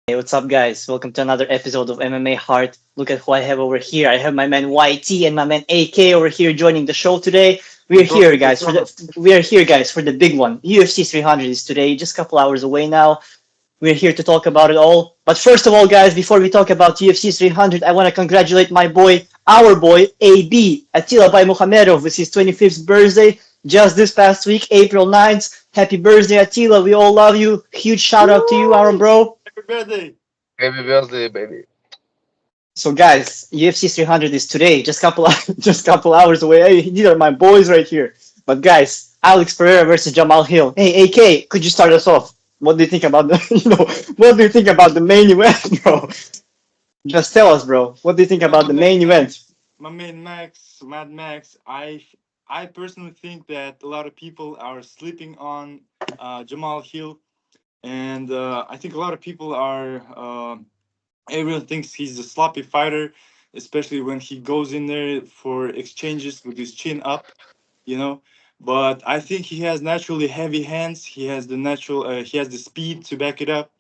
Hey, what's up, guys? Welcome to another episode of MMA Heart. Look at who I have over here. I have my man YT and my man AK over here joining the show today. We are here, guys, for the big one. UFC 300 is today, just a couple hours away now. We're here to talk about it all. But first of all, guys, before we talk about UFC 300, I want to congratulate my boy, our boy, AB, Attila Baymukhamedov, with his 25th birthday just this past week, April 9th. Happy birthday, Attila. We all love you. Huge shout out to you, our Woo! bro. Happy birthday! Happy birthday, baby. So, guys, UFC 300 is today, just couple hours away. Hey, these are my boys right here. But, guys, Alex Pereira versus Jamal Hill. Hey, AK, could you start us off? What do you think about the, what do you think about the main event, bro? Just tell us, bro. What do you think Well, about my the man main event? Max, my man Max, Mad Max. I personally think that a lot of people are sleeping on Jamal Hill, and I think a lot of people are. Everyone thinks he's a sloppy fighter, especially when he goes in there for exchanges with his chin up. You know. But I think he has naturally heavy hands. He has the natural. He has the speed to back it up,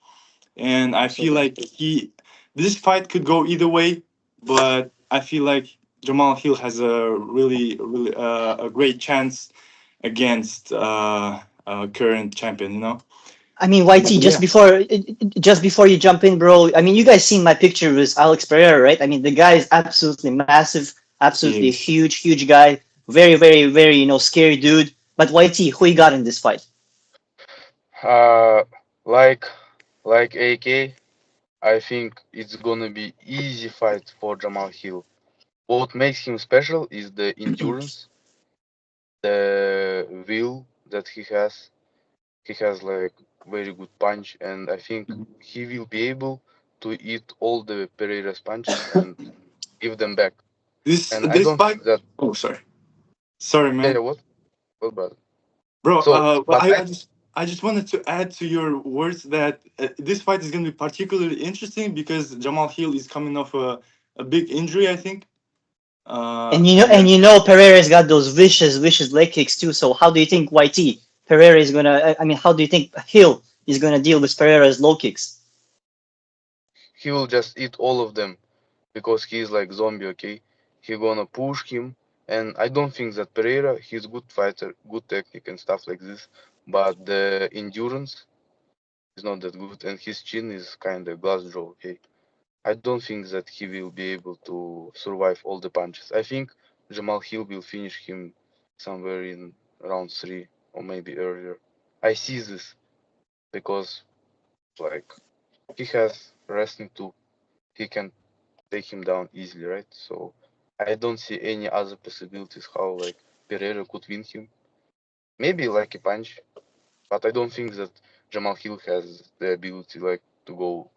and I feel Absolutely. like he this fight could go either way, but I feel like Jamal Hill has a really a great chance against current champion. You know. I mean, YT, Yeah. just before you jump in, bro. I mean, you guys seen my picture with Alex Pereira, right? I mean, the guy is absolutely massive, absolutely Yes. huge guy. Very, scary dude. But YT, who you got in this fight? Uh, like like AK, I think it's gonna be easy fight for Jamal Hill. What makes him special is the endurance, the will that he has. He has like very good punch, and I think he will be able to eat all the Pereira's punches and give them back. And I This don't fight. think that. Oh, sorry, Yeah, man. what, brother? Bro, So, but but I just wanted to add to your words that this fight is going to be particularly interesting because Jamal Hill is coming off a big injury, I think. And you know, Yeah. and you know, Pereira's got those vicious leg kicks too. So how do you think YT Pereira is gonna? I mean, how do you think Hill is gonna deal with Pereira's low kicks? he will just eat all of them because he's like zombie, okay? He gonna push him, and I don't think that Pereira, he's good fighter, good technique and stuff like this, but the endurance is not that good, and his chin is kind of glass jaw, okay? I don't think that he will be able to survive all the punches. I think Jamal Hill will finish him somewhere in round three or maybe earlier. I see this because like he has wrestling too. He can take him down easily, right? So I don't see any other possibilities how like Pereira could win him. Maybe like a punch, but I don't think that Jamal Hill has the ability like to go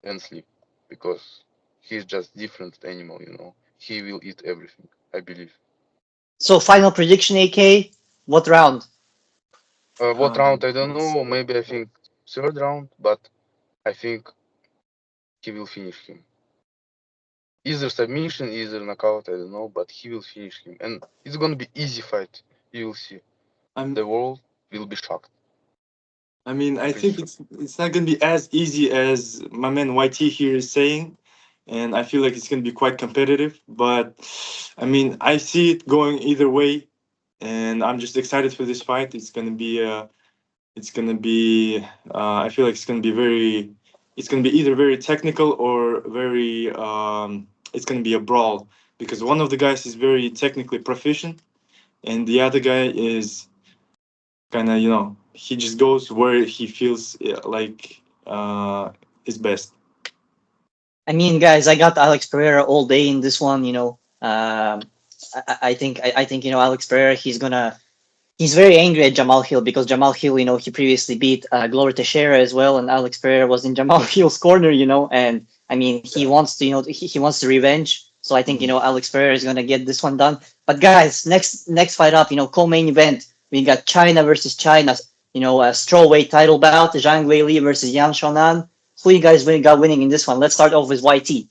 and sleep because he's just different animal, you know. He will eat everything, I believe. So final prediction, AK. What round? What round? I don't Let's know. see. Maybe I think third round, but I think he will finish him. Either submission, either knockout. I don't know, but he will finish him, and it's gonna be easy fight. You will see. I'm. The world will be shocked. I mean, I'm I pretty think sure. it's not gonna be as easy as my man YT here is saying, and I feel like it's gonna be quite competitive. But I mean, I see it going either way, and I'm just excited for this fight. It's gonna be. I feel like it's gonna be very. It's gonna be either very technical or very. It's gonna be a brawl because one of the guys is very technically proficient, and the other guy is kind of he just goes where he feels like is best. I mean, guys, I got Alex Pereira all day in this one. I think Alex Pereira. He's very angry at Jamal Hill because Jamal Hill, he previously beat Glover Teixeira as well, and Alex Pereira was in Jamal Hill's corner, and I mean, he wants to revenge. So I think Mhm. Alex Pereira is gonna get this one done. But guys, next fight up, co-main event, we got China versus China, a strawweight title bout, Zhang Weili versus Yan Xiaonan. Who you guys got winning in this one? Let's start off with YT.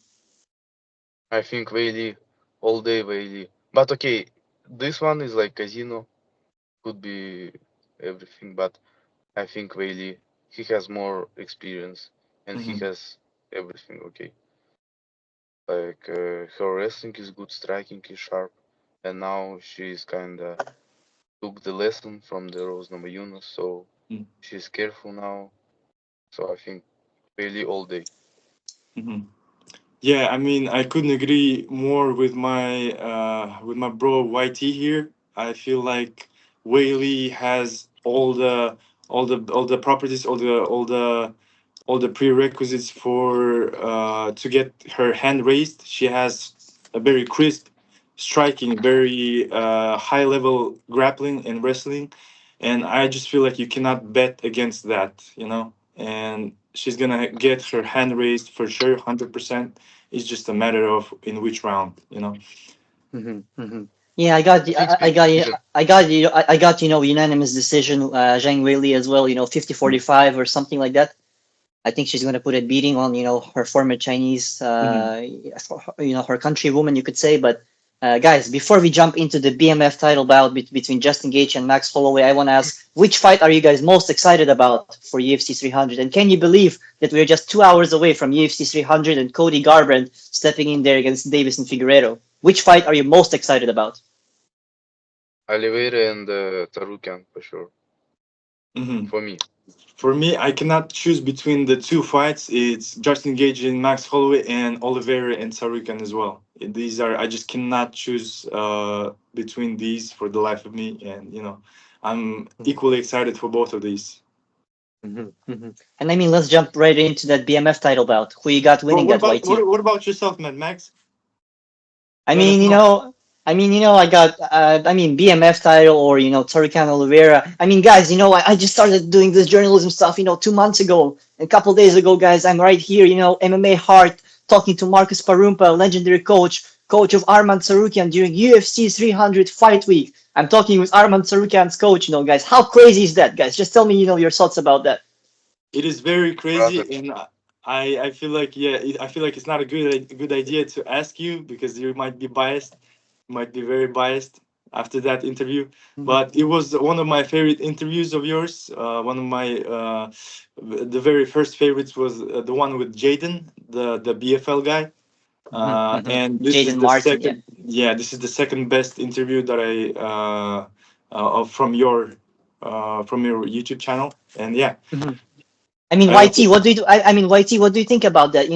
I think Whaley, all day Whaley. But okay, this one is like casino. Could be everything, but I think Whaley, he has more experience. and he Hmm. has everything. Okay, like her wrestling is good, striking is sharp, and now she's kinda took the lesson from the Rose Namajunas, so she's careful now. So I think really all day. Hmm. Yeah, I mean, I couldn't agree more with my bro YT here. I feel like Whaley has all the properties, all the prerequisites for to get her hand raised. She has a very crisp striking, very high level grappling and wrestling, and I just feel like you cannot bet against that, you know. And she's gonna get her hand raised for sure, 100%. It's just a matter of in which round, you know. Hmm. Hmm. Yeah, I got I you. think I split got you. decision. I got you. I got unanimous decision. Zhang Weili as well. 50-45 or something like that. I think she's going to put a beating on her former Chinese, Mhm. her countrywoman, you could say. But guys, before we jump into the BMF title bout between Justin Gaethje and Max Holloway, I want to ask which fight are you guys most excited about for UFC 300? And can you believe that we're just 2 hours away from UFC 300 and Cody Garbrandt stepping in there against Davison Figueiredo? Which fight are you most excited about? Oliveira and Tarukan for sure. Mhm. For me, For me, I cannot choose between the two fights. It's Justin Gage and Max Holloway and Oliveira and Sarukan as well. These are I just cannot choose between these for the life of me, and I'm equally excited for both of these. Mhm, mhm. And I mean, let's jump right into that BMF title bout. Who you got Well, winning that, YT? what about yourself, man, Max? I Let us mean, know. I got, BMF title or, Tarikan Oliveira. I mean, guys, I just started doing this journalism stuff, 2 months ago. A couple days ago, guys, I'm right here, MMA Heart, talking to Marcus Parumpa, legendary coach of Arman Sarukian during UFC 300 Fight Week. I'm talking with Arman Sarukian's coach, guys. How crazy is that, guys? Just tell me, your thoughts about that. It is very crazy, brother, and I feel like I feel like it's not a good idea to ask you because you might be biased, you might be very biased after that interview. But it was one of my favorite interviews of yours. One of my the very first favorites was the one with Jaden, the BFL guy. Hmm. Hmm. And this is Jaden the Martin, yeah. second, yeah, this is the second best interview that from your YouTube channel, and yeah. Mhm. I mean, Uh, YT, YT, what do you think about that?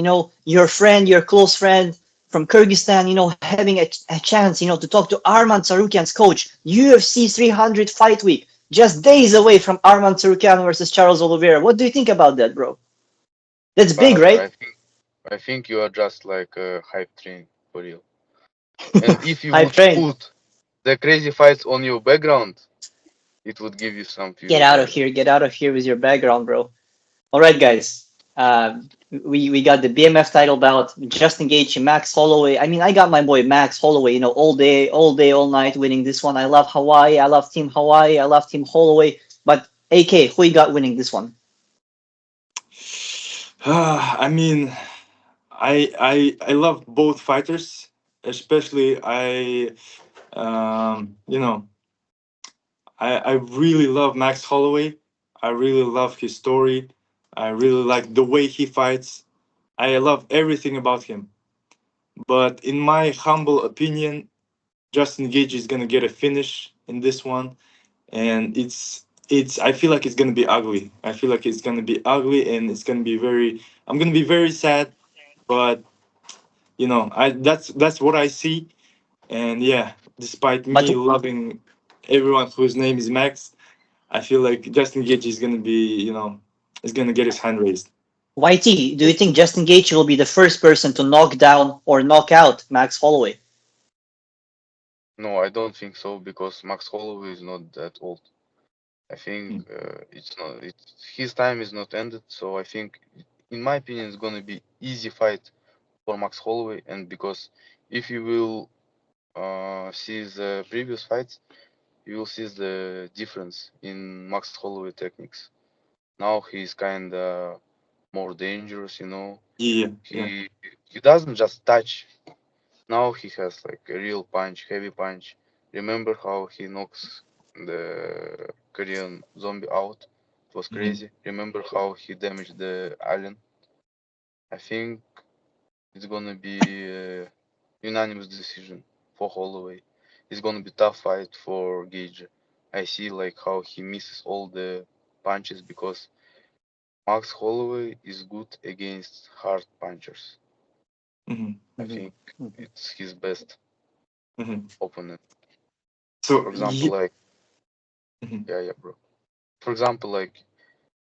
Your friend, your close friend from Kyrgyzstan, having a chance, to talk to Arman Tsarukyan's coach, UFC 300 Fight Week, just days away from Arman Tsarukyan versus Charles Oliveira. What do you think about that, bro? That's big, brother, right? I think you are just like a hype train for real. And if you Hype would train. put the crazy fights on your background, it would give you some Get views, out of brother. here. Get out of here with your background, bro. All right, guys. We got the BMF title bout. Justin Gaethje, Max Holloway. I mean, I got my boy Max Holloway. All day, all night, winning this one. I love Hawaii. I love Team Hawaii. I love Team Holloway. But AK, who you got winning this one? I mean, I love both fighters, especially you know I really love Max Holloway. I really love his story. I really like the way he fights. I love everything about him. But in my humble opinion, Justin Gage is gonna get a finish in this one, and it's I feel like it's gonna be ugly. I feel like it's gonna be ugly, and it's gonna be very. I'm gonna be very sad, but I that's what I see. And yeah, despite But me loving everyone whose name is Max, I feel like Justin Gage is gonna be, is gonna get his hand raised. YT, do you think Justin Gaethje will be the first person to knock down or knock out Max Holloway? No, I don't think so because Max Holloway is not that old. I think Mm. it's not. His time is not ended. So I think, in my opinion, it's gonna be easy fight for Max Holloway. And because if you will see the previous fights, you will see the difference in Max Holloway techniques. Now he's kinda more dangerous. Yeah, yeah. He doesn't just touch. Now he has like a real punch, heavy punch. Remember how he knocks the Korean zombie out? It was Mhm. crazy. Remember how he damaged the alien? I think it's gonna be a unanimous decision for Holloway. It's gonna be tough fight for Gage. I see like how he misses all the punches because Max Holloway is good against hard punchers. Hmm. I Mhm, think mhm. it's his best Hmm. opponent. For So, example, like mhm. yeah, bro. For example, like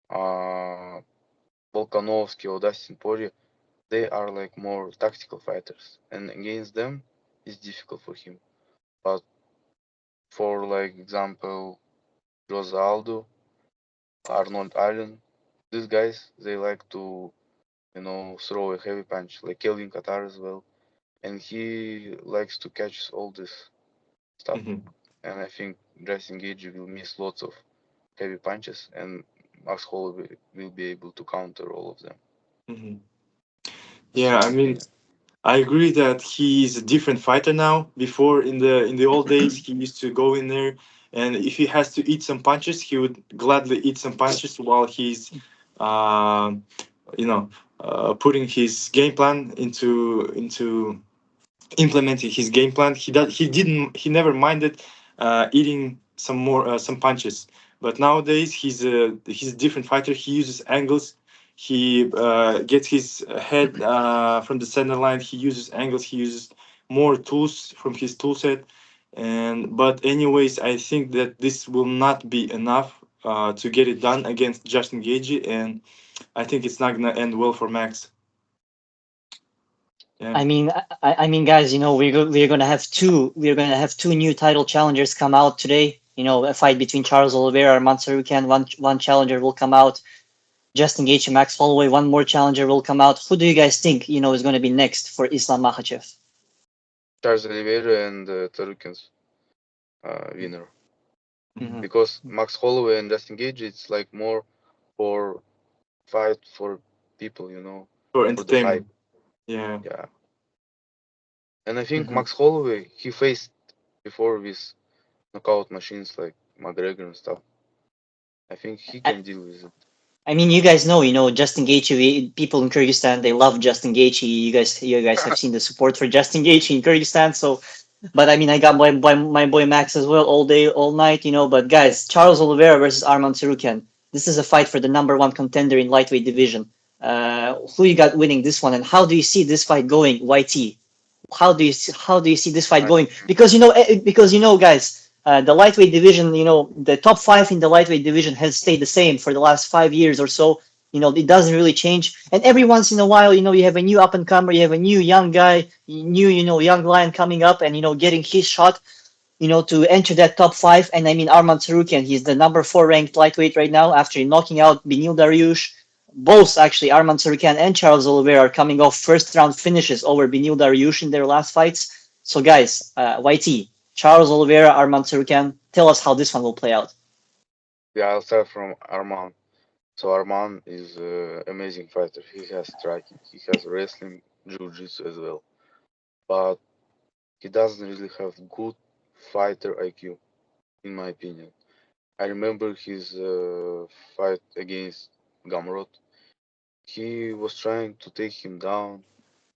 uh Volkanovski or Dustin Poirier, they are like more tactical fighters, and against them, it's difficult for him. But for like example, Jose Aldo, Arnold Allen, these guys they like to throw a heavy punch, like Kelvin Qatar as well, and he likes to catch all this stuff. Hmm. And I think Justin Gage will miss lots of heavy punches, and Max Holloway will be able to counter all of them. Hmm. That's Yeah, my I mean, opinion. I agree that he's a different fighter now. Before, in the old days, he used to go in there, and if he has to eat some punches, he would gladly eat some punches while he's, um, you know, putting his game plan into implementing his game plan. He never minded eating some punches. But nowadays he's a different fighter. He uses angles. He gets his head from the center line. He uses angles. He uses more tools from his tool set. And but anyways, I think that this will not be enough to get it done against Justin Gagey, and I think it's not gonna end well for Max. Yeah. Guys, we're gonna have two new title challengers come out today. A fight between Charles Oliveira and Mansarukian. One challenger will come out. Justin Gaethje, Max Holloway. One more challenger will come out. Who do you guys think is going to be next for Islam Makhachev? Charles Oliveira and Tarukin's winner. Hmm. Because Max Holloway and Justin Gage, it's like more for fight for people, For for the hype. entertainment. Yeah. Yeah. And I think Hmm. Max Holloway, he faced before with knockout machines like McGregor and stuff. I think he can deal with it. You guys know, Justin Gaethje. People in Kyrgyzstan, they love Justin Gaethje. You guys have seen the support for Justin Gaethje in Kyrgyzstan. So, but I got my boy Max as well all day, all night. But guys, Charles Oliveira versus Arman Tsarukyan. This is a fight for the number one contender in lightweight division. Who you got winning this one, and how do you see this fight going, YT? How do you see this fight I going? Because guys, the lightweight division, the top five in the lightweight division has stayed the same for the last 5 years or so. It doesn't really change. And every once in a while, you have a new up and comer, you have a new young guy, new young lion coming up, and getting his shot. To enter that top five. And Arman Tsarukyan, he's the number four ranked lightweight right now after knocking out Benil Dariush. Both actually, Arman Tsarukyan and Charles Oliveira are coming off first round finishes over Benil Dariush in their last fights. So guys, YT, Charles Oliveira, Arman Tsarukyan, tell us how this one will play out. Yeah, I'll start from Arman. So Arman is an amazing fighter. He has striking, he has wrestling, jiu-jitsu as well. But he doesn't really have good fighter IQ, in my opinion. I remember his fight against Gamrot. He was trying to take him down,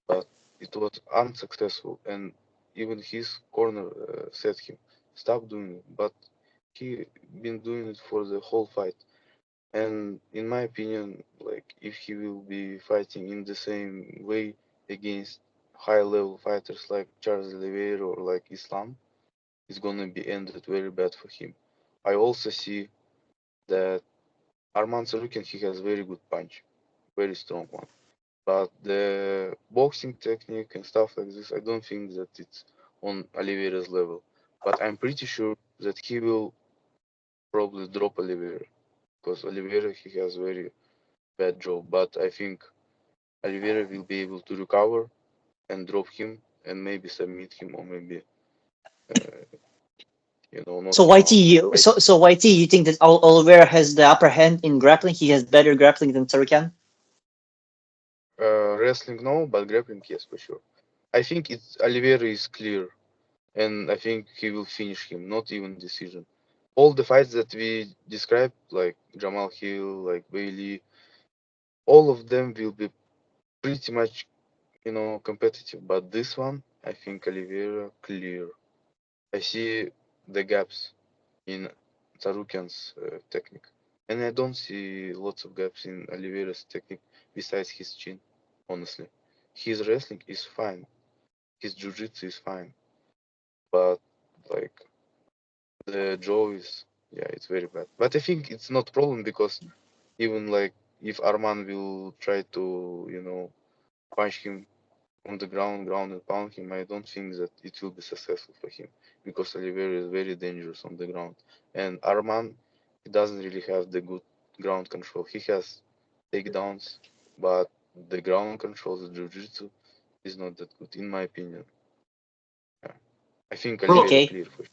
but it was unsuccessful, and even his corner said him, "Stop doing it." But he been doing it for the whole fight. And in my opinion, like if he will be fighting in the same way against high level fighters like Charles Oliveira or like Islam, it's gonna be ended very bad for him. I also see that Arman Sarukian he has very good punch, very strong one. But the boxing technique and stuff like this, I don't think that it's on Oliveira's level. But I'm pretty sure that he will probably drop Oliveira because Oliveira he has very bad jaw. But I think Oliveira will be able to recover and drop him and maybe submit him or maybe uh, So knock him YT, out. so YT, you think that Oliveira has the upper hand in grappling? He has better grappling than Tsarukyan? Wrestling no, but grappling yes for sure. I think it's Oliveira is clear, and I think he will finish him, not even decision. All the fights that we described, like Jamal Hill, like Bailey, all of them will be pretty much, competitive. But this one, I think Oliveira clear. I see the gaps in Tsarukyan's technique, and I don't see lots of gaps in Oliveira's technique besides his chin. Honestly, his wrestling is fine, his jiu-jitsu is fine, but like the jaw is, yeah, it's very bad. But I think it's not problem because even like if Arman will try to, punch him on the ground and pound him, I don't think that it will be successful for him because Oliveira is very dangerous on the ground. And Arman, he doesn't really have the good ground control. He has takedowns, but the ground control, the jiu-jitsu, is not that good, in my opinion. Yeah. I think Bro, Oliveira Okay. clear for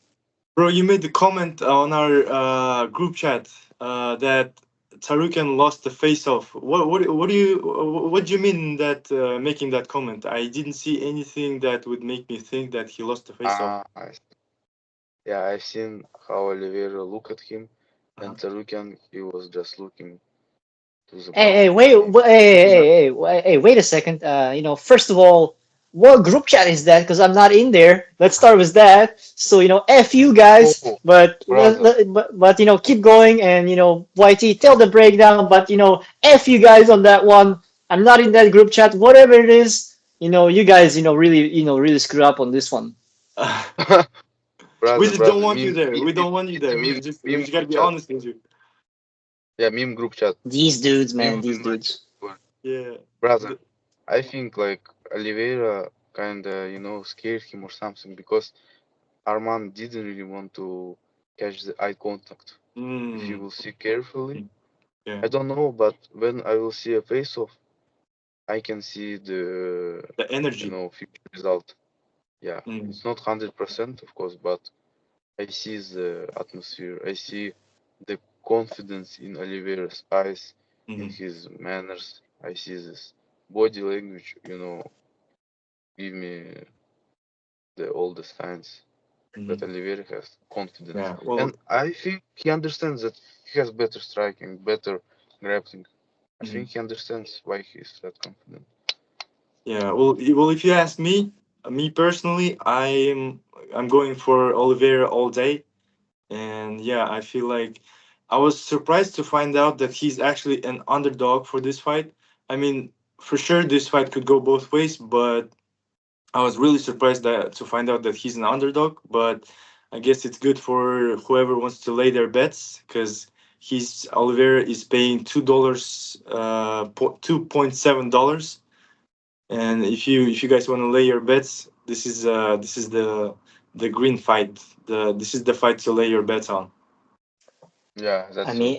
bro, you made the comment on our group chat that Tarukan lost the face-off. What do you mean that making that comment? I didn't see anything that would make me think that he lost the face-off. yeah, I've seen how Oliveira look at him, and Uh-huh. Tarukian, he was just looking to the Hey, hey, ground. wait, He hey, wait a second. First of all, what group chat is that? Because I'm not in there. Let's start with that. So, F you guys, Oh, but brother, keep going and YT tell the breakdown. But F you guys on that one. I'm not in that group chat. Whatever it is, you guys, really screw up on this one. We brother, just don't brother, want you meme, there. We it, don't want you it's a there. meme, We meme just gotta group be chat. honest with you. Yeah, meme group chat. These dudes, man, Meme these will not dudes. work. Yeah. Brother, The- I think like Oliveira kinda, scared him or something because Arman didn't really want to catch the eye contact. If you mm, will see carefully, yeah. I don't know, but when I will see a face off, I can see the, The energy. future result. Yeah, Mm, it's not 100%, of course, but I see the atmosphere. I see the confidence in Oliveira's eyes, in mm, his manners. I see this body language, give me all the signs that mm. Oliveira has confidence. Yeah. Well. And I think he understands that he has better striking, better grappling. I Mhm. think he understands why he's that confident. Yeah, well, if you ask me, me personally, I'm going for Oliveira all day, and yeah, I feel like I was surprised to find out that he's actually an underdog for this fight. I mean, for sure, this fight could go both ways, but I was really surprised that to find out that he's an underdog. But I guess it's good for whoever wants to lay their bets because he's Oliveira is paying $2, $2.7. And if you guys want to lay your bets, this is the green fight. This is the fight to lay your bets on. Yeah, I that's true.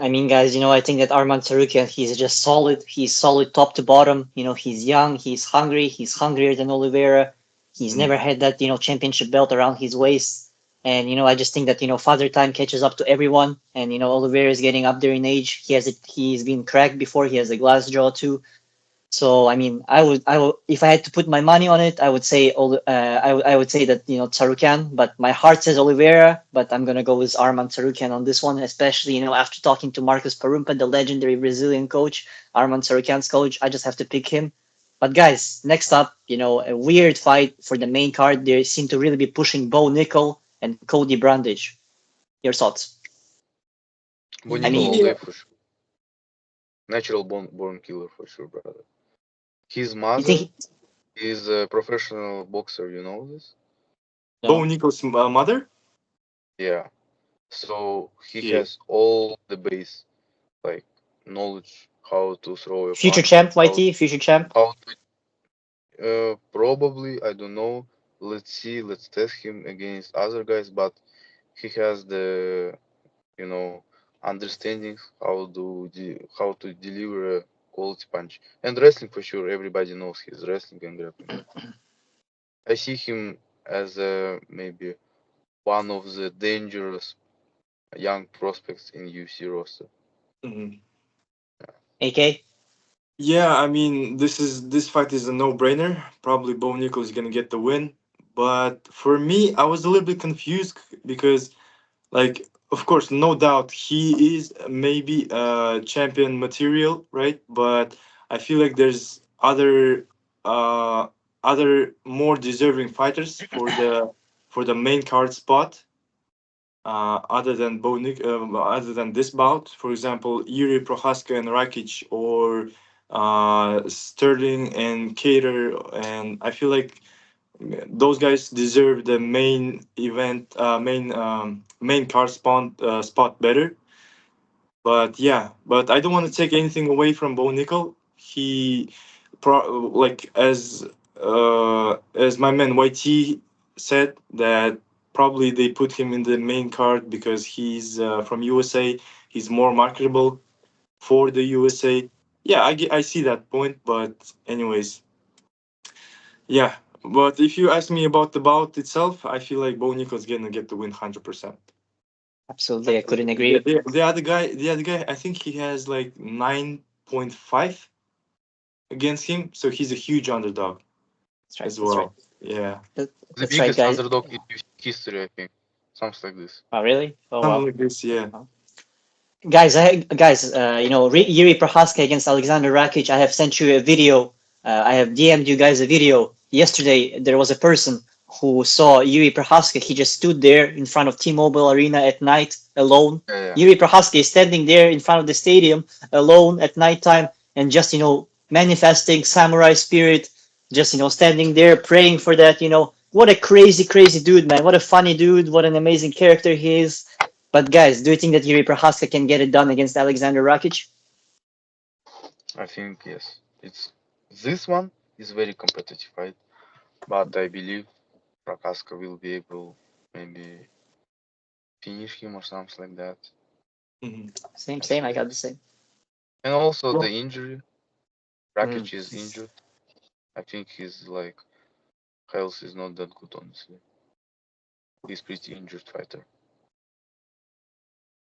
mean, guys, I think that Arman Tsarukyan, he's just solid. He's solid top to bottom. He's young. He's hungry. He's hungrier than Oliveira. He's Mm, never had that, championship belt around his waist. And, I just think that, father time catches up to everyone. And, Oliveira is getting up there in age. He's been cracked before. He has a glass jaw too. So I mean, if I had to put my money on it, I would say I would say that Tsarukian, but my heart says Oliveira, but I'm gonna go with Arman Tsarukian on this one, especially after talking to Marcus Parumpa, the legendary Brazilian coach, Arman Tsarukian's coach, I just have to pick him. But guys, next up, a weird fight for the main card. They seem to really be pushing Bo Nickel and Cody Brandage. Your thoughts? But I Nickel mean, all day yeah. for sure. Natural born killer for sure, brother. His you mother think? is a professional boxer, you know this? Bo No. Nichols' mother. Yeah. So he Yeah. has all the base, like knowledge how to throw a Future punch, champ, YT, future champ. how probably, I don't know. Let's see. Let's test him against other guys, but he has the, you know, understanding how to deliver a quality punch. And wrestling for sure. Everybody knows his wrestling and grappling. I see him as maybe one of the dangerous young prospects in UFC roster. Mhm. AK. Yeah, I mean, this fight is a no-brainer. Probably Bo Nichols is gonna get the win. But for me, I was a little bit confused because, like, of course, no doubt he is maybe champion material, right? But I feel like there's other uh, other more deserving fighters for the main card spot. Other than other than this bout, for example, Yuri Prohaska and Rakic, or Sterling and Cater, and I feel like those guys deserve the main event, main card spot better. But yeah, but I don't want to take anything away from Bo Nickel. He, like as my man YT said, that probably they put him in the main card because he's from USA. He's more marketable for the USA. Yeah, I see that point. But anyways, yeah. But if you ask me about the bout itself, I feel like Bo Nickel's gonna get the win 100%. Absolutely, I couldn't The, agree. the other guy, I think he has like 9.5 against him, so he's a huge underdog That's right. as That's right. well. Yeah, The That's right, biggest guys. underdog in UFC history, I think. Something like this. Oh, really? Oh, something wow. like this. Yeah. Guys, Yuri Prohaska against Alexander Rakic. I have sent you a video. I have DM'd you guys a video yesterday. There was a person who saw Yuri Prohaska. He just stood there in front of T-Mobile Arena at night alone. Yeah, yeah. Yuri Prohaska is standing there in front of the stadium alone at nighttime and just manifesting samurai spirit. Just standing there praying for that. What a crazy, crazy dude, man. What a funny dude. What an amazing character he is. But guys, do you think that Yuri Prohaska can get it done against Alexander Rakic? I think yes. It's this one is very competitive, right? But I believe Prakaska will be able maybe finish him or something like that. Hmm. Same, I same. see I got that. the same. And also the Well, injury. Mm. Rakic is injured. I think his like health is not that good, honestly. He's pretty injured fighter.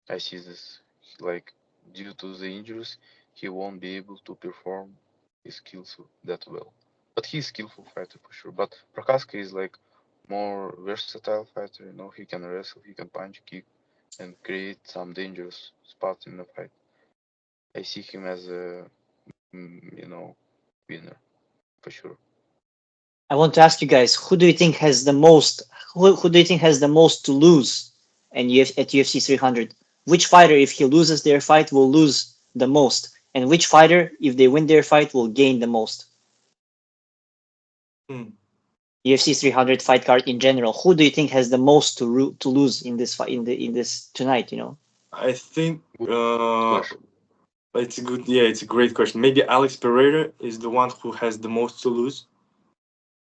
I see this. Like due to the injuries, he won't be able to perform his skills that well. But he's skillful fighter for sure. But Prakaska is like more versatile fighter. He can wrestle, he can punch, kick, and create some dangerous spots in the fight. I see him as a winner for sure. I want to ask you guys, who do you think has the most? Who do you think has the most to lose at UFC 300? Which fighter, if he loses their fight, will lose the most, and which fighter, if they win their fight, will gain the most? hmm. UFC 300 fight card in general. Who do you think has the most to lose in this fight in this tonight? I think Good question. it's a good. Yeah, it's a great question. Maybe Alex Pereira is the one who has the most to lose.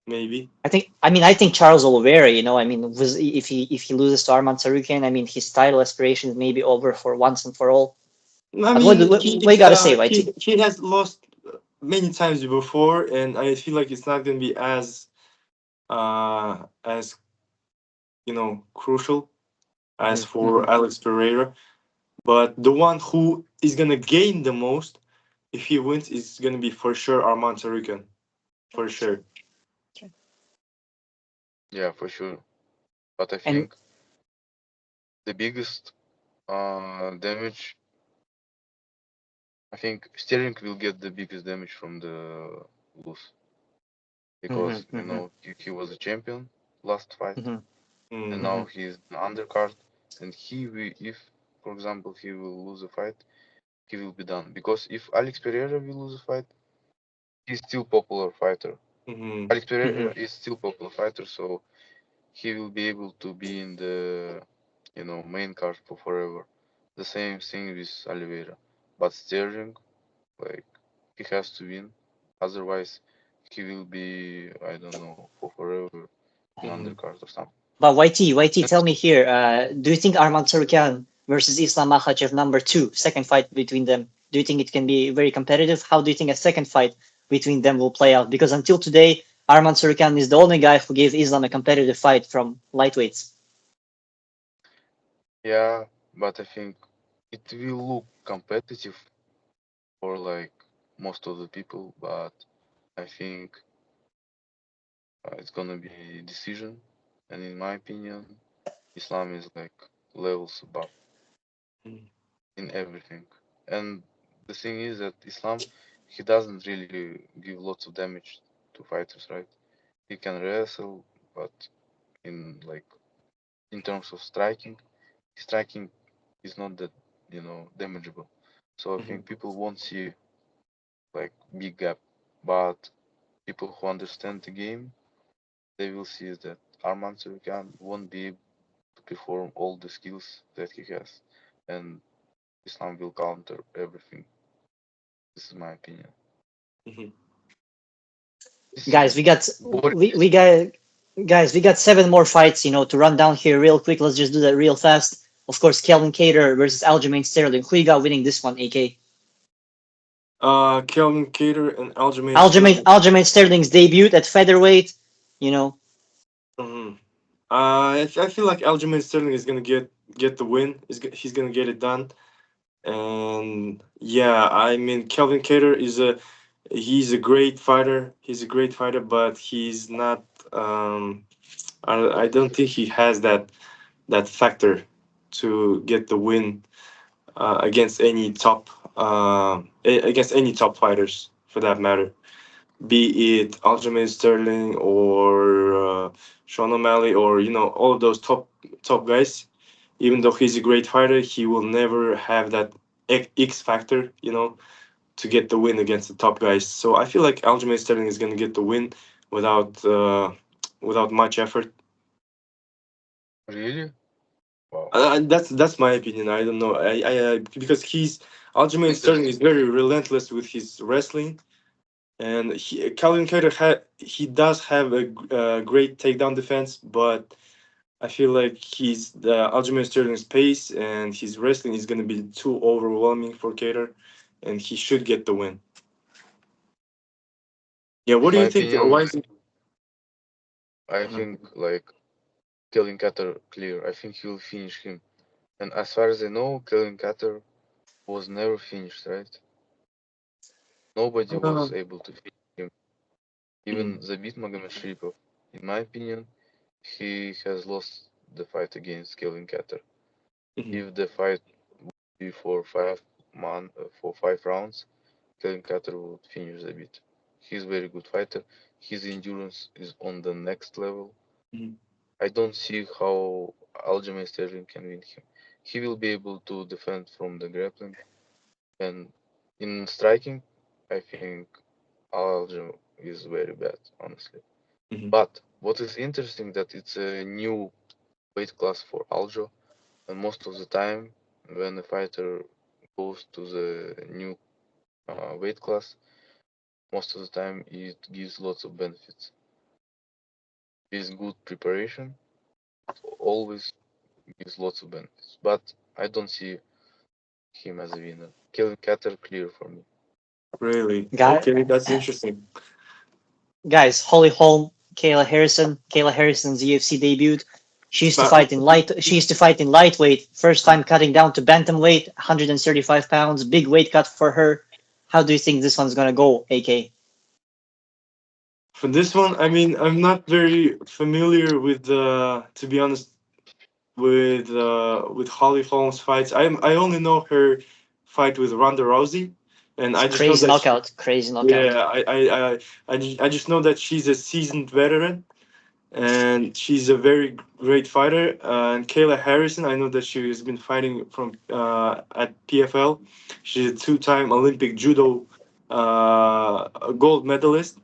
Maybe. I think Charles Oliveira, if he loses to Arman Tsarukyan, his title aspirations may be over for once and for all. I But mean, what you gotta say, YT? he has lost many times before, and I feel like it's not gonna be as crucial as Mm-hmm. for Alex Pereira. But the one who is gonna gain the most if he wins is gonna be for sure Arman Tsarukyan. For sure. Yeah, for sure. But I And think the biggest damage. I think Sterling will get the biggest damage from the lose mm-hmm, because mm-hmm, he was a champion last fight mm-hmm, and Mm. mm-hmm. now he's an undercard and he will, if for example he will lose a fight, he will be done because if Alex Pereira will lose a fight, he's still popular fighter. Mm-hmm. Alex Mm-hmm. Pereira is still popular fighter, so he will be able to be in the main card for forever. The same thing with Oliveira, but Sterling, like, he has to win, otherwise he will be, I don't know, for forever in Mm-hmm. undercard or something. But YT, And tell me here, do you think Arman Tsarukyan versus Islam Makhachev number two, second fight between them, do you think it can be very competitive? How do you think a second fight between them will play out? Because until today, Arman Tsarukyan is the only guy who gave Islam a competitive fight from lightweights. yeah, but I think it will look competitive for like most of the people, but I think it's gonna be decision. And in my opinion, Islam is like levels above in everything. And the thing is that Islam, he doesn't really give lots of damage to fighters, right? He can wrestle, but in like in terms of striking, his striking is not that damageable. So I Mhm. think people won't see like big gap, but people who understand the game, they will see that Arman Tsarukyan won't be able to perform all the skills that he has, and Islam will counter everything. This is my opinion. Mhm. This Guys, is we got boring. we got guys, we got seven more fights, to run down here real quick. Let's just do that real fast. Of course, Kelvin Cater versus Aljamain Sterling. Who you got winning this one, AK? Kelvin Cater and Aljamain Aljamain Sterling. Aljamain Sterling's debut at featherweight. You know, Mhm. I feel like Aljamain Sterling is gonna get the win. He's gonna get it done. And yeah, I mean Kelvin Cater he's a great fighter. He's a great fighter, but he's not. I don't think he has that factor to get the win against any against any top fighters for that matter. Be it Aljamain Sterling or Sean O'Malley or all of those top guys. Even though he's a great fighter, he will never have that X factor, to get the win against the top guys. So I feel like Aljamain Sterling is going to get the win without without much effort. Really? Wow. That's my opinion. I don't know. Because Aljamain Sterling Interesting. is very relentless with his wrestling, and Calvin Kattar he does have a great takedown defense, but I feel like the Aljamain Sterling's pace and his wrestling is going to be too overwhelming for Kattar, and he should get the win. Yeah, what In do my you think? opinion, Why is it? I think like Kellen Cutter clear. I think he will finish him. And as far as I know, Kellen Cutter was never finished, right? Nobody was Uh, able to finish him. mhm, Even Zabit Magomedsharipov. In my opinion, he has lost the fight against Kellen Cutter. mhm, If the fight be for 5 rounds, Kellen Cutter would finish Zabit. He's a very good fighter. His endurance is on the next level. mhm. I don't see how Aljamain Sterling can win him. He will be able to defend from the grappling, and in striking, I think Aljamain is very bad, honestly. Mhm. But what is interesting that it's a new weight class for Aljo, and most of the time when a fighter goes to the new weight class, most of the time it gives lots of benefits. With good preparation, always gives lots of benefits. But I don't see him as a winner. Kevin Cater clear for me. Really? guy, Okay, that's interesting. guys, Holly Holm, Kayla Harrison. Kayla Harrison's UFC debut. She used to But fight in light. She used to fight in lightweight. First time cutting down to bantamweight, 135 pounds. Big weight cut for her. How do you think this one's gonna go, AK? for this one, I mean, I'm not very familiar with to be honest, with Holly Holmes fights. I only know her fight with Ronda Rousey, and It's I just know crazy that knockout. Crazy knockout. yeah, I just know that she's a seasoned veteran and she's a very great fighter. And Kayla Harrison, I know that she has been fighting from at PFL. She's a two-time Olympic judo gold medalist,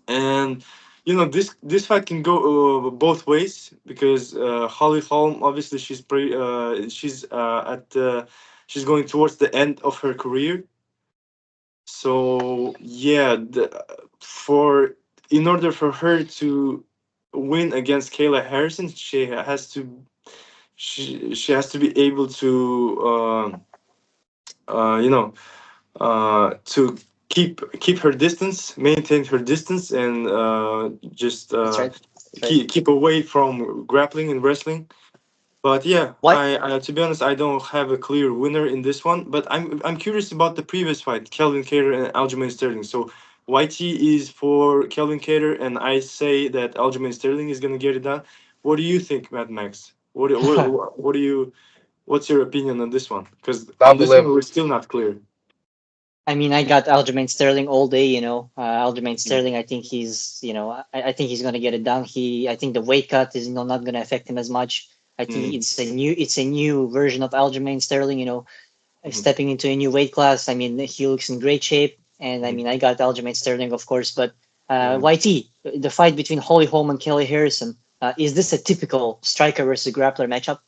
and this fight can go both ways because Holly Holm obviously she's going towards the end of her career. So yeah, for in order for her to win against Kayla Harrison, she has to be able to you know to keep her distance, maintain her distance, and just That's right. That's right. keep away from grappling and wrestling. But yeah, What? I to be honest, I don't have a clear winner in this one. But I'm curious about the previous fight, Kelvin Cater and Aljamain Sterling. So YT is for Kelvin Cater, and I say that Aljamain Sterling is gonna get it done. What do you think, Mad Max? What do you? What's your opinion on this one? Because on Double this one, M. we're still not clear. I mean, I got Aljamain Sterling all day. Aljamain Mm. Sterling. I think I think he's gonna get it done. I think the weight cut is not gonna affect him as much. I think Mm. it's a new version of Aljamain Sterling. Mm. Stepping into a new weight class. I mean, he looks in great shape, and I Mm. mean, I got Aljamain Sterling, of course, but Yeah. YT, the fight between Holly Holm and Kelly Harrison. Is this a typical striker versus grappler matchup?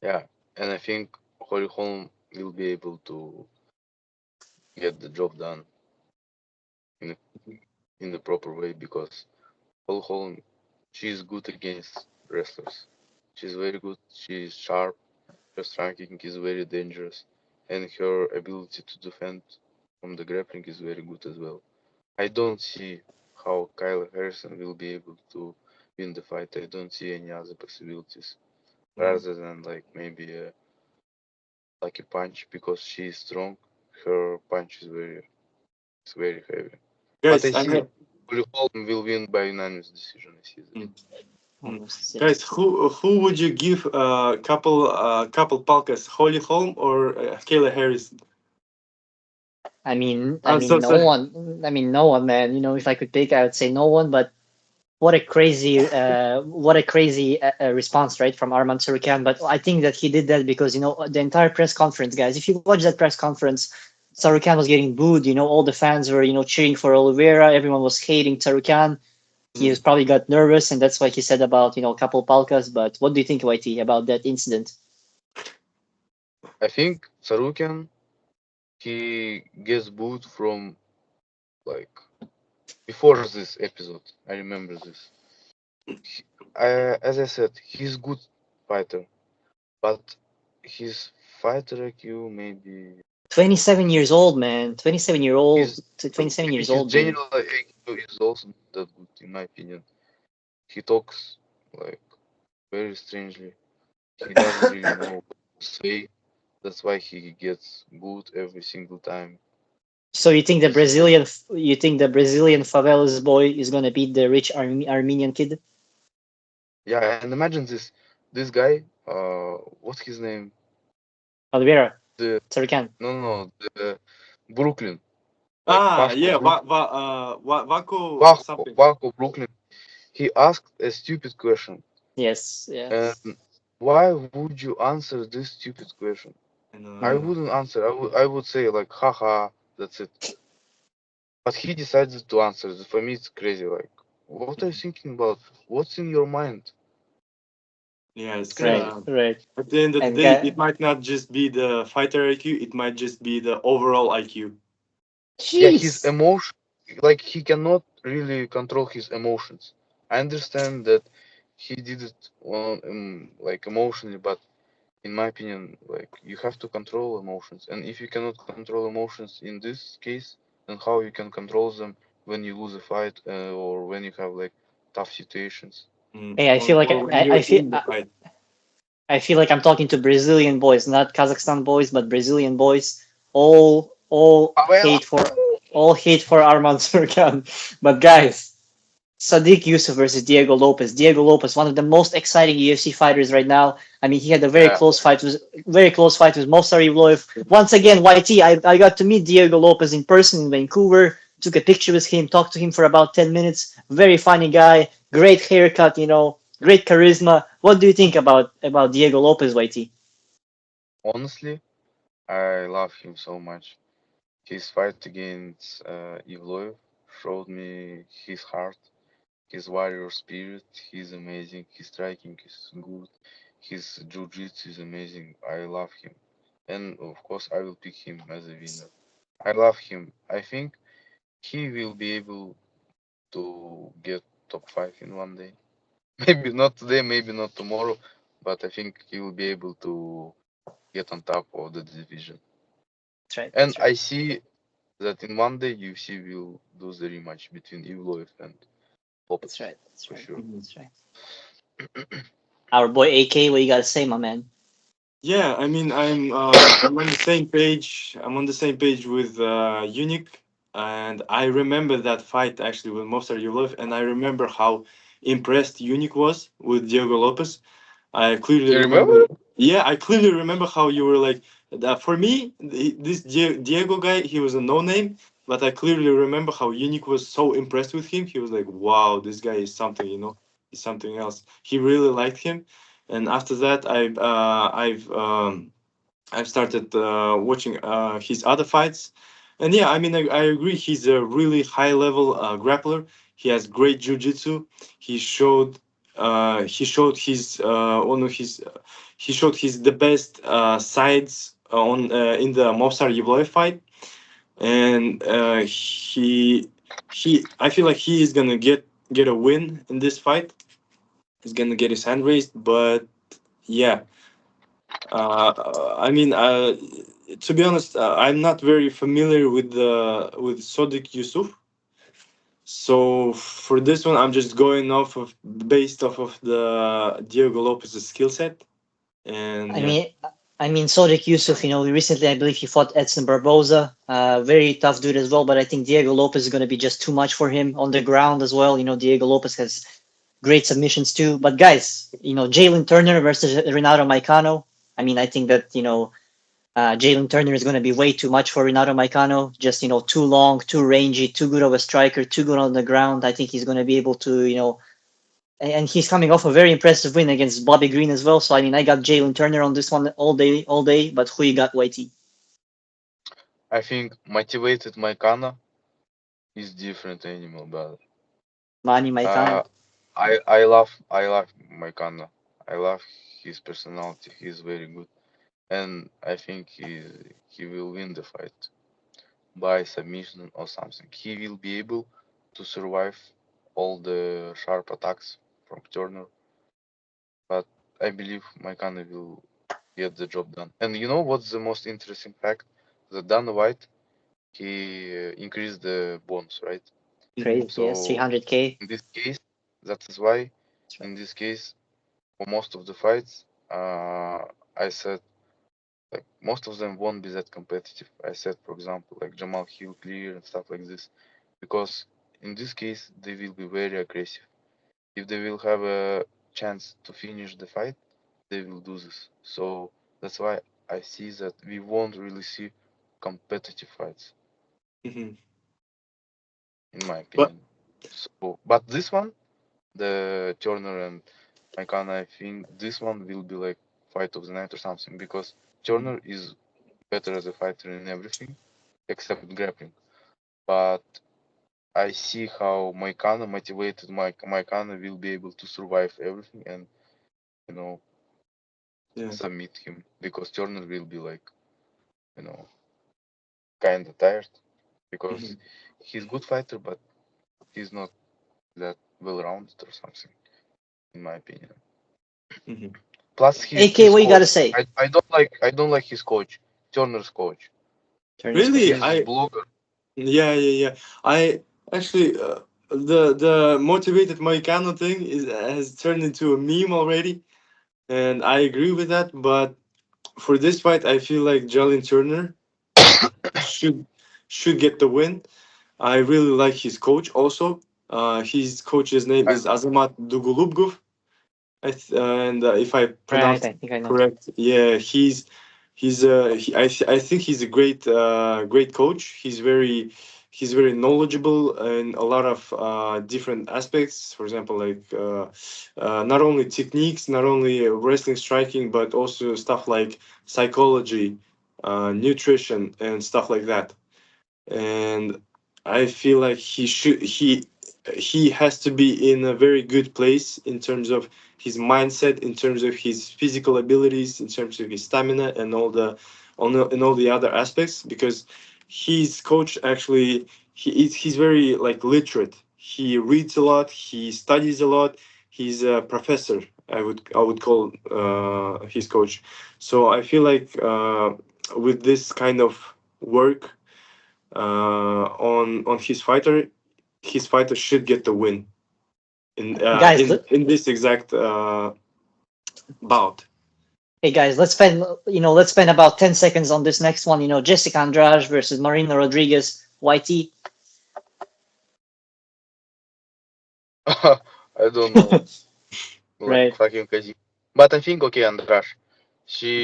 Yeah, and I think Holly Holm will be able to get the job done in in the proper way because Holly Holm, she's good against wrestlers. She's very good. She's sharp. Her striking is very dangerous, and her ability to defend from the grappling is very good as well. I don't see how Kyle Harrison will be able to win the fight. I don't see any other possibilities Mm. rather than like maybe a lucky punch because she is strong. Her punch is very heavy. But I Guys, I see have. Holly Holm will win by unanimous decision. I see that. Mm. Mm. Almost, yeah. Guys, who would you give couple palkas, Holly Holm or Kayla Harris? I I'm so mean, no sorry. one. I mean, no one, man. If I could pick, I would say no one. But what a crazy response, right, from Arman Tsarukyan. But I think that he did that because the entire press conference, guys. If you watch that press conference, Tsarukyan was getting booed. All the fans were cheering for Oliveira. Everyone was hating Tsarukyan. He was Mm. probably got nervous, and that's what he said about a couple palkas. But what do you think, YT, about that incident? I think Sarukian he gets booed from like before this episode. I remember this. He, as I said, he's good fighter, but his fighter IQ maybe 27 years old, man. 27-year old, his 27 maybe years his old, dude. general IQ is also not that good in my opinion. He talks like very strangely. He doesn't really know what to say. That's why he gets booed every single time. So you think the This is like Brazilian favelas boy is gonna beat the rich Armenian kid? yeah, and imagine this guy. What's his name? Oliveira, The Tsarukyan. no, the Brooklyn, like Vasco Yeah, Brooklyn, Vaco Vasco, something. Vasco Brooklyn. He asked a stupid question, Yes, yes. and why would you answer this stupid question? I And Hmm. wouldn't answer. I would say like, haha, that's it. But he decided to answer. For me, it's crazy. Like, what are you thinking about? What's in your mind? It's yes, Right, crazy. right. at the end of the And day, it might not just be the fighter IQ; it might just be the overall IQ. Yeah, his jeez. emotion, like he cannot really control his emotions. I understand that he did it on like emotionally, but in my opinion, like you have to control emotions, and if you cannot control emotions in this case, then how you can control them when you lose a fight or when you have like tough situations? Mm. Hey, I feel like Or when you're in the fight. I feel like I'm talking to Brazilian boys, not Kazakhstan boys, but Brazilian boys. Favela. All hate for Arman Surkan. But guys, Sadiq Yusuf versus Diego Lopez. Diego Lopez, one of the most exciting UFC fighters right now. I mean, he had a Yeah, very close fight with Movsar Evloev. Once again, YT, I got to meet Diego Lopez in person in Vancouver. Took a picture with him, talked to him for about 10 minutes. Very funny guy, great haircut, great charisma. What do you think about Diego Lopez, YT? honestly, I love him so much. His fight against Evloev showed me his heart, his warrior spirit. He's amazing. His striking is good. His jiu-jitsu is amazing. I love him. And of course, I will pick him as a winner. I love him. I think he will be able to get top 5 in one day. Maybe not today, maybe not tomorrow, but I think he will be able to get on top of the division. That's right. And That's I right. see that in one day UFC will do the rematch between Evloev and That's Lopez right. That's for right. sure. Mhm. That's right. Our boy AK, what you gotta say, my man? Yeah, I mean, I'm on the same page. I'm on the same page with Unique, and I remember that fight actually with Mostar Yulov, and I remember how impressed Unique was with Diego Lopez. I clearly You remember. remember? Yeah, I clearly remember how you were like For me, this Diego guy, he was a no name, but I clearly remember how Unique was so impressed with him. He was like, "Wow, this guy is something, he's something else." He really liked him, and after that, I've started watching his other fights, and yeah, I mean, I agree. He's a really high level grappler. He has great jujitsu. He showed he showed his one of his he showed his the best sides on in the Movsar Yevloev fight, and he I feel like he is gonna get a win in this fight. He's gonna get his hand raised, but yeah, I mean, to be honest, I'm not very familiar with Sodiq Yusuf. So for this one, I'm just going off of based off of the Diego Lopez's skill set, and I yeah, mean, I mean, Sodiq Yusuf, recently I believe he fought Edson Barboza, very tough dude as well. But I think Diego Lopez is going to be just too much for him on the ground as well. Diego Lopez has great submissions too. But guys, Jalen Turner versus Renato Maicano. I mean, I think that Jalen Turner is going to be way too much for Renato Maicano. Just too long, too rangy, too good of a striker, too good on the ground. I think he's going to be able to and he's coming off a very impressive win against Bobby Green as well. So I mean, I got Jalen Turner on this one all day, all day. But who you got, YT? I think motivated Maikana is different animal, brother. Manny Maicano. Uh, I love Maikana. I love his personality. He's very good, and I think he will win the fight by submission or something. He will be able to survive all the sharp attacks from Turner, but I believe Maikana will get the job done. And you know what's the most interesting fact? That Dana White he increased the bonus, right? hmm Crazy, yes, So 300K. in this case, that is why That's right. in this case for most of the fights, I said like most of them won't be that competitive. I said, for example, like Jamal Hill clear and stuff like this, because in this case they will be very aggressive. If they will have a chance to finish the fight, they will do this. So that's why I see that we won't really see competitive fights, hmm in my but opinion. So, but this one, the Turner and Maikana, I think this one will be like fight of the night or something because mhm. Turner is better as a fighter in everything except grappling. But I see how Maikana motivated Maikana will be able to survive everything and you know Yeah. submit him because Turner will be like you know kind of tired because hmm he's good fighter but he's not that well rounded or something in my opinion. hmm Plus AK, his what you got to coach. say? I don't like his coach, Turner's coach. Turner's Really, coach. He's blogger. yeah. I actually the motivated Moicano thing is has turned into a meme already, and I agree with that. But for this fight, I feel like Jalen Turner should should get the win. I really like his coach also. His coach's name I is Azamat Dugulubgov. And if I Right, pronounced I it think I know. correct, yeah, I think he's a great coach. He's very knowledgeable in a lot of different aspects. For example, like not only techniques, not only wrestling, striking, but also stuff like psychology, nutrition, and stuff like that. And I feel like he has to be in a very good place in terms of his mindset, in terms of his physical abilities, in terms of his stamina, and all the other aspects. Because his coach actually he's very like literate. He reads a lot. He studies a lot. He's a professor. I would call his coach. So I feel like with this kind of work on his fighter should get the win Guys, in this exact bout. hey guys, let's spend about 10 seconds on this next one. Jessica Andrade versus Marina Rodriguez. YT. I don't know, like Right. fucking crazy. But I think okay, Andrash.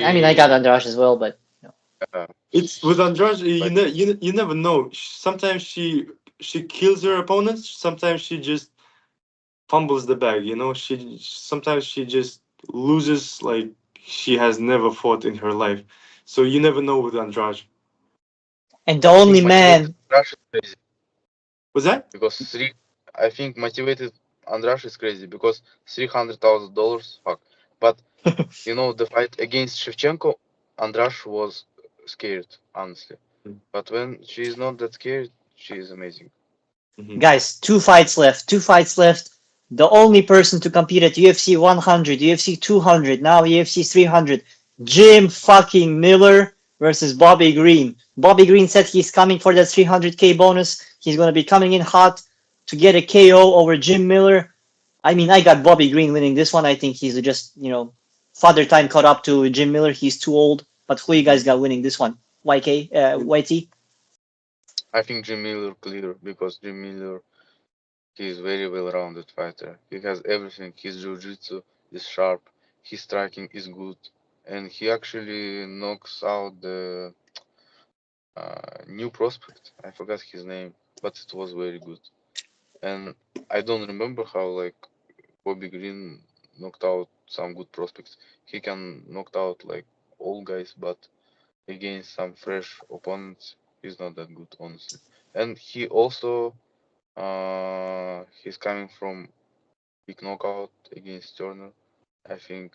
I mean, I got She Andrade as well, but. Yeah, It's with Andrade. like You never know. Sometimes she kills her opponents. Sometimes she just fumbles the bag. You know, she sometimes she just loses like she has never fought in her life. So you never know with Andrade. And the I think only motivated man, Andrade is crazy Was that? because three. I think motivated Andrade is crazy because $300,000. Fuck. But you know the fight against Shevchenko, Andrade was scared, honestly. But when she is not that scared, she is amazing. Mm-hmm. guys, two fights left. Two fights left. The only person to compete at UFC 100, UFC 200, now UFC 300. Jim fucking Miller versus Bobby Green. Bobby Green said he's coming for that 300k bonus. He's going to be coming in hot to get a KO over Jim Miller. I mean, I got Bobby Green winning this one. I think he's just, father time caught up to Jim Miller. He's too old. But who you guys got winning this one? YT? I think Jim Miller clear because Jim Miller he is very well-rounded fighter. He has everything. His jiu-jitsu is sharp. His striking is good, and he actually knocks out the new prospect. I forgot his name, but it was very good. And I don't remember how like Bobby Green knocked out some good prospects. He can knock out like all guys, but against some fresh opponents, he's not that good, honestly. And he also he's coming from big knockout against Turner. I think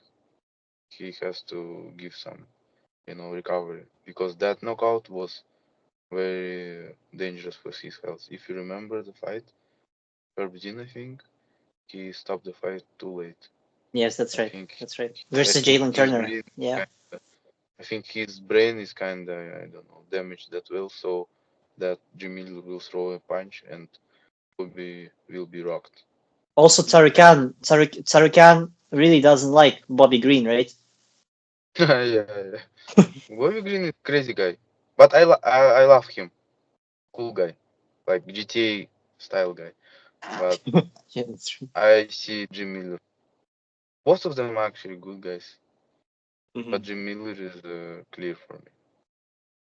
he has to give some, recovery because that knockout was very dangerous for his health. If you remember the fight, Herbdin, I think he stopped the fight too late. Yes, that's I right. think That's right. I Versus think Jalen his Turner. brain, Yeah. I think his brain is kinda, I don't know, damaged that well, so that Jamil will throw a punch and will be rocked. Also, Tarikan really doesn't like Bobby Green, right? Yeah. Bobby Green is crazy guy, but I love him. Cool guy, like GTA style guy. But Yeah, that's true. I see Jim Miller. Most of them are actually good guys, but Mm-hmm. Jim Miller is clear for me.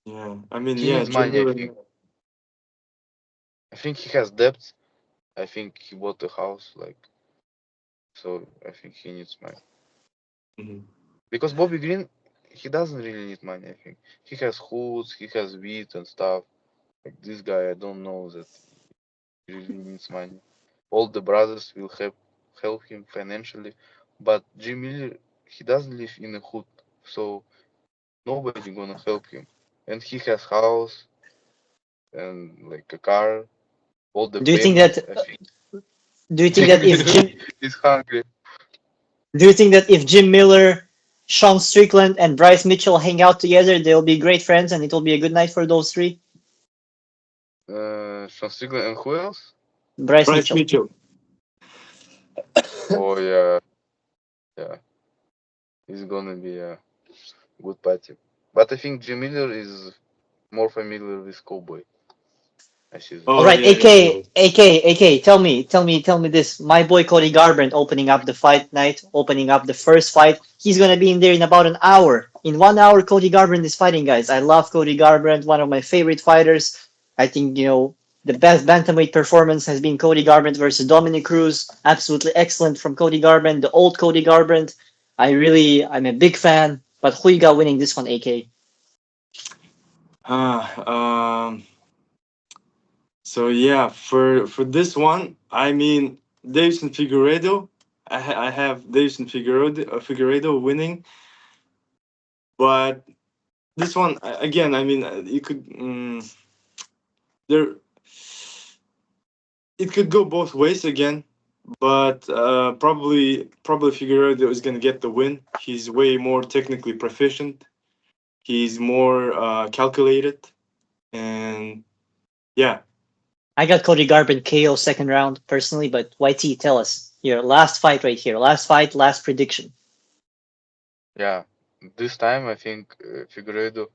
Yeah. I mean, He yeah, needs Jim money, I Miller. think. I think he has debts. I think he bought a house, like so. I think he needs money Mhm. because Bobby Green, he doesn't really need money. I think he has hoods, he has weed and stuff. Like this guy, I don't know that he really needs money. All the brothers will help him financially, but Jim Miller, he doesn't live in a hood, so nobody gonna help him. And he has house and like a car, all the Do you think payments. that? I think Do you think Jim that if Miller Jim? is hungry. Do you think that if Jim Miller, Sean Strickland, and Bryce Mitchell hang out together, they'll be great friends, and it'll be a good night for those three? Sean Strickland and who else? Bryce Bryce Mitchell. Mitchell. Oh yeah, yeah, it's gonna be a good party. But I think Jim Miller is more familiar with Cowboy. I see All this. Oh right, yeah, yeah, yeah. AK. Tell me this. My boy Cody Garbrandt opening up the fight night, opening up the first fight. He's gonna be in there in about an hour. In 1 hour, Cody Garbrandt is fighting, guys. I love Cody Garbrandt, one of my favorite fighters. I think the best bantamweight performance has been Cody Garbrandt versus Dominic Cruz. Absolutely excellent from Cody Garbrandt, the old Cody Garbrandt. I'm a big fan. But who you got winning this one, AK? Um. So yeah, for this one, I mean, Davison Figueredo. I have Davison Figueredo winning, but this one again. I mean, you could there. It could go both ways again, but probably Figueredo is gonna get the win. He's way more technically proficient. He's more calculated, and yeah. I got Cody Garbrandt KO second round personally, but YT, tell us your last fight right here. Last fight, last prediction. Yeah, this time I think Figueiredo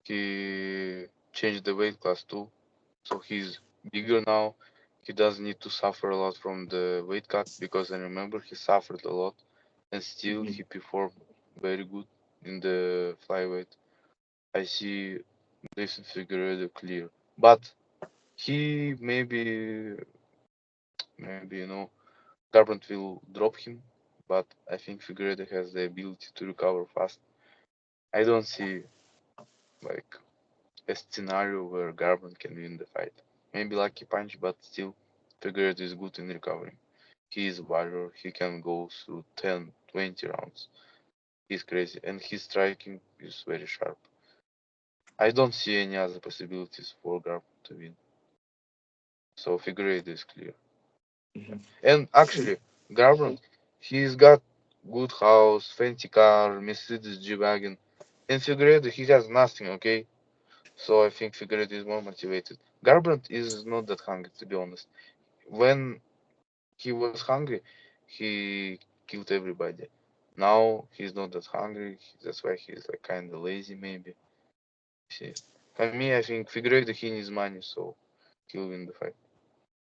he changed the weight class too, so he's bigger now. He doesn't need to suffer a lot from the weight cut because I remember he suffered a lot and still Mhm. he performed very good in the flyweight. I see Jason Figueredo clear, but he maybe Garbrandt will drop him, but I think Figueredo has the ability to recover fast. I don't see like a scenario where Garbrandt can win the fight. Maybe lucky punch, but still Figueredo is good in recovering. He is a warrior. He can go through 10, 20 rounds. He's crazy, and his striking is very sharp. I don't see any other possibilities for Garbrandt to win. So Figueredo is clear. Mhm. And actually, Garbrandt, he's got good house, fancy car, Mercedes G-Wagon. And Figueredo, he has nothing, okay? So I think Figueredo is more motivated. Garbrandt is not that hungry, to be honest. When he was hungry, he killed everybody. Now he's not that hungry. That's why he's like kind of lazy, maybe. See, for me, I think Figueredo he needs money, so he'll win the fight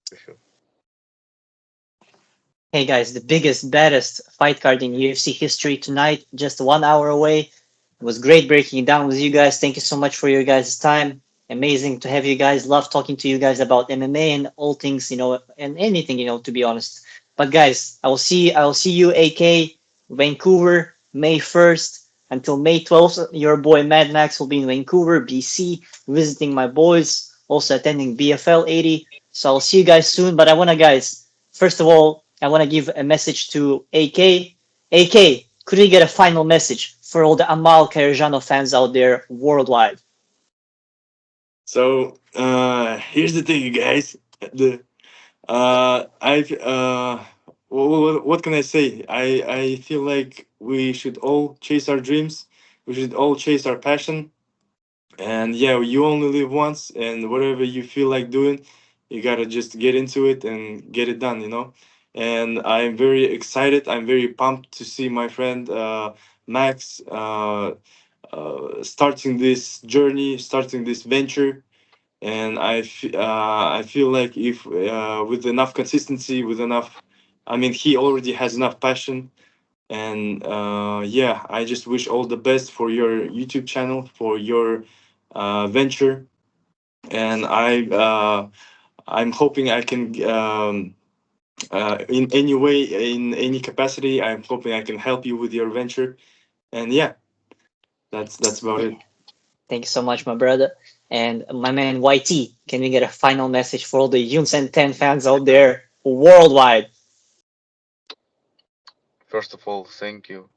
for sure. Hey guys, the biggest, baddest fight card in UFC history tonight, just 1 hour away. It was great breaking it down with you guys. Thank you so much for your guys' time. Amazing to have you guys. Love talking to you guys about MMA and all things, and anything, to be honest. But guys, I will see you, AK, Vancouver, May 1st until May 12th. Your boy Mad Max will be in Vancouver, BC, visiting my boys, also attending BFL 80. So I'll see you guys soon. But I wanna, guys, first of all, I want to give a message to AK. AK, could we get a final message for all the Amal Carajano fans out there worldwide? So here's the thing, you guys. The I've what can I say? I feel like we should all chase our dreams. We should all chase our passion. And yeah, you only live once, and whatever you feel like doing, you gotta just get into it and get it done. And I'm very excited. I'm very pumped to see my friend Max starting this journey, starting this venture. And I feel like if with enough consistency, with enough, I mean, he already has enough passion. And yeah, I just wish all the best for your YouTube channel, for your venture. And I'm hoping I can in any way, in any capacity, I'm hoping I can help you with your venture. And yeah, that's about Yeah. it. Thank you so much, my brother. And my man YT, can we get a final message for all the Yunsen 10 fans out there worldwide? First of all, thank you,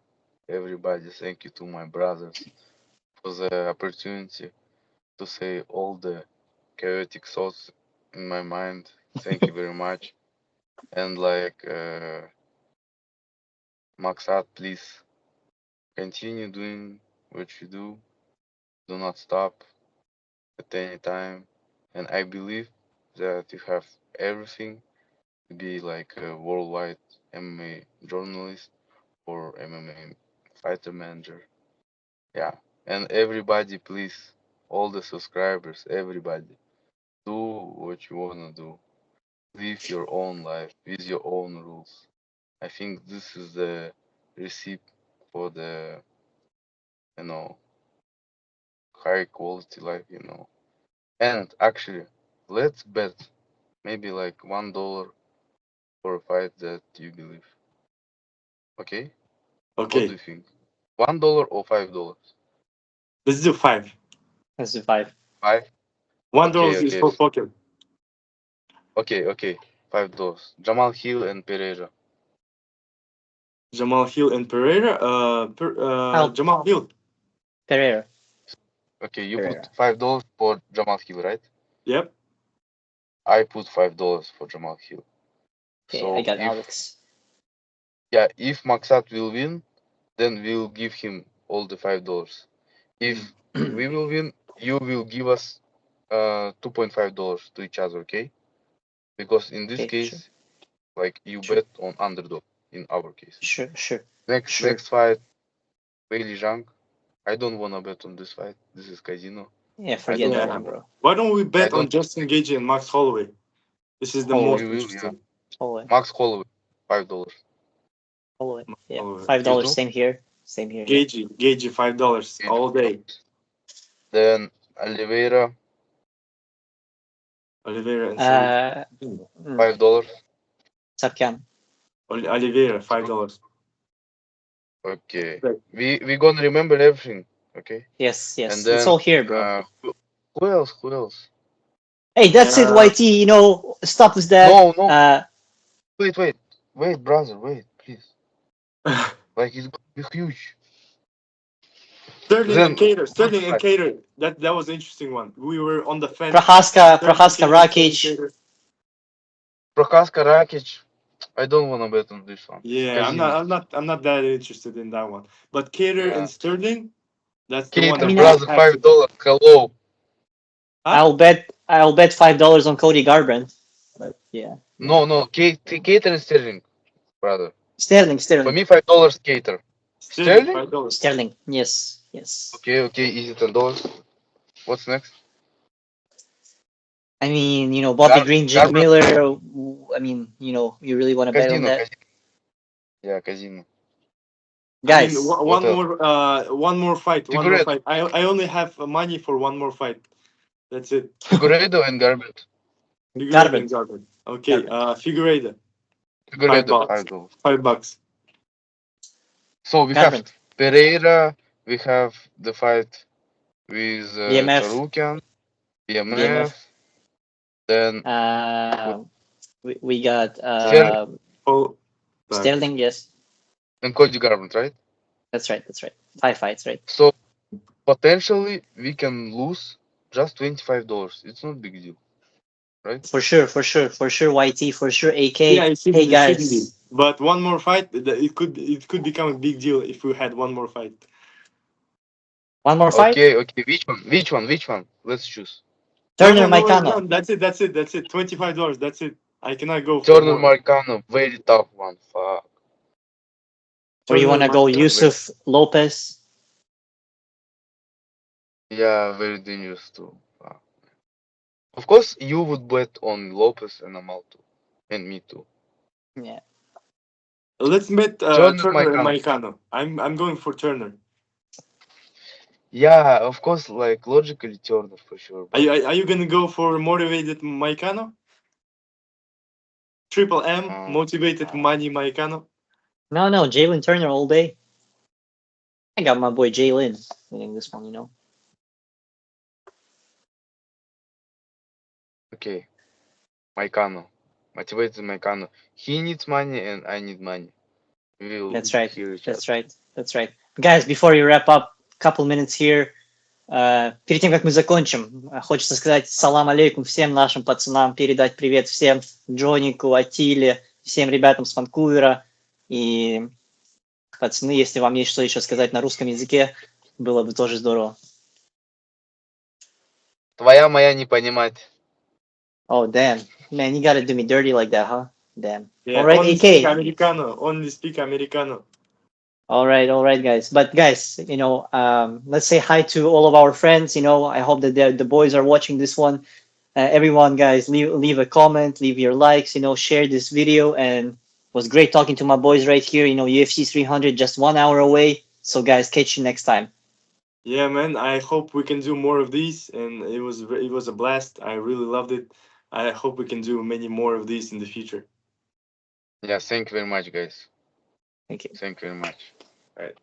everybody. Thank you to my brothers for the opportunity to say all the chaotic thoughts in my mind. Thank you very much. And Maxat, please continue doing what you do. Do not stop at any time. And I believe that you have everything to be like a worldwide MMA journalist or MMA fighter manager. Yeah. And everybody, please, all the subscribers, everybody, do what you wanna do. Live your own life with your own rules. I think this is the recipe for the you know high quality life. And actually, let's bet maybe like $1 for a fight that you believe. Okay? What do Okay, you think? $1 or $5? let's do five. Let's do five. Five? $1 Okay, is okay, for poker. okay. $5. Jamal Hill and Pereira. Jamal Hill and Pereira. I'll Jamal Hill. Pereira. Okay, you put Pereira. $5 for Jamal Hill, right? Yep. I put $5 for Jamal Hill. Okay, I So got if Alex. yeah, if Maxat will win, then we'll give him all the $5. Mhm. If we will win, you will give us $2.5 to each other, okay? Because in this Okay, sure, case, like you sure, bet on underdog in our case. sure, sure, sure. Next fight, Bailey Zhang. I don't wanna bet on this fight. This is casino. Yeah, I forget don't that Yeah. one, wanna. bro. Why don't we I bet on don't. Justin Gage and Max Holloway? This is the Holloway, most We will. Yeah. interesting. Holloway, Max Holloway, $5. Holloway. Yeah, Holloway. five You dollars. do? Same here. Same here. Yeah. Gagey, $5 Okay, all day. Then Oliveira, Oliveira and $5. Sapkan. Oliveira, $5. Okay. Right. We gonna remember everything. Okay. Yes, And yes. It's then all here, bro. who else? Who else? Hey, that's it, YT. You know, stop with that. No. Wait, brother. Wait, please. Like it's gonna be huge. Sterling Then and Cater. Sterling and Cater. That was an interesting one. We were on the fence. Prohaska, Sterling, Prohaska, Cater, Rakic. Cater. Prohaska Rakic. I don't wanna bet on this one. Yeah, Casino. I'm not that interested in that one. But Cater Yeah. and Sterling, that's the one Cater, I mean, that brother, has to. $5. Hello. Huh? I'll bet $5 on Cody Garbrandt. But yeah, No. Cater and Sterling, brother. Sterling, For Sterling, me, $5 Cater. Sterling, Sterling? $5. Sterling. Yes, yes. Okay, easy $10. What's next? I mean, you know, Bobby Green, Jake Garbrandt. Miller. I mean, you know, you really want to bet on that, Casino. Yeah, Casino. I mean, guys? What else? one more fight, one more Figueredo. fight. I only have money for one more fight. That's it. Figueredo and Garbrandt. Figueredo and Garbrandt, Jordan. Okay, Garbrandt. Figueredo, Figueredo, $5. $5. $5. So we have Garbrandt. Pereira. We have the fight with BMF, Tarukian, BMF. BMF. Then We got Sterling Oh, back. Sterling. Yes, and Cody Garbrandt, right? that's right. That's right. 5 fights, right? So potentially we can lose just $25. It's not big deal, right? For sure, for sure, for sure. YT, for sure. Yeah, AK. it should Hey it shouldn't be. guys, But one more fight, it could become a big deal if we had one more fight. one more fight. Okay. Which one? Let's choose. Turner, No. Maikano. That's it. $25. That's it. I cannot go for Turner more. Marcano, very tough one. Fuck. Or you Turner wanna go Martin. Yusuf Lopez? Yeah, very dangerous too. Fuck. Of course, you would bet on Lopez and Amal too, and me too. Yeah. Let's bet Turner Turner and Marcano. Maicano. I'm going for Turner. Yeah, of course, like logically Turner for sure, Are but you gonna go for motivated Maicano? Triple M um, motivated money Maicano. No, Jalen Turner all day. I got my boy Jalen winning this one. You know. okay, Maicano, motivated Maicano. He needs money and I need money. We will That's right. hear each other. That's right. That's right. Guys, before you wrap up, couple minutes here. Перед тем, как мы закончим, хочется сказать салам алейкум всем нашим пацанам, передать привет всем Джонику, Атиле, всем ребятам с Ванкувера. И, пацаны, если вам есть что еще сказать на русском языке, было бы тоже здорово. Твоя моя не понимать. Oh, damn. Man, you gotta do me dirty like that, huh? Damn. Yeah, All right, only speak AK. Americano. Only speak Americano. All right, guys. But guys, you know, let's say hi to all of our friends. You know, I hope that the boys are watching this one. Everyone, guys, leave a comment, leave your likes. You know, share this video, and it was great talking to my boys right here. You know, UFC 300 just 1 hour away. So, guys, catch you next time. Yeah, man. I hope we can do more of these, and it was a blast. I really loved it. I hope we can do many more of these in the future. Yeah, thank you very much, guys. Thank you. Thank you very much. All right.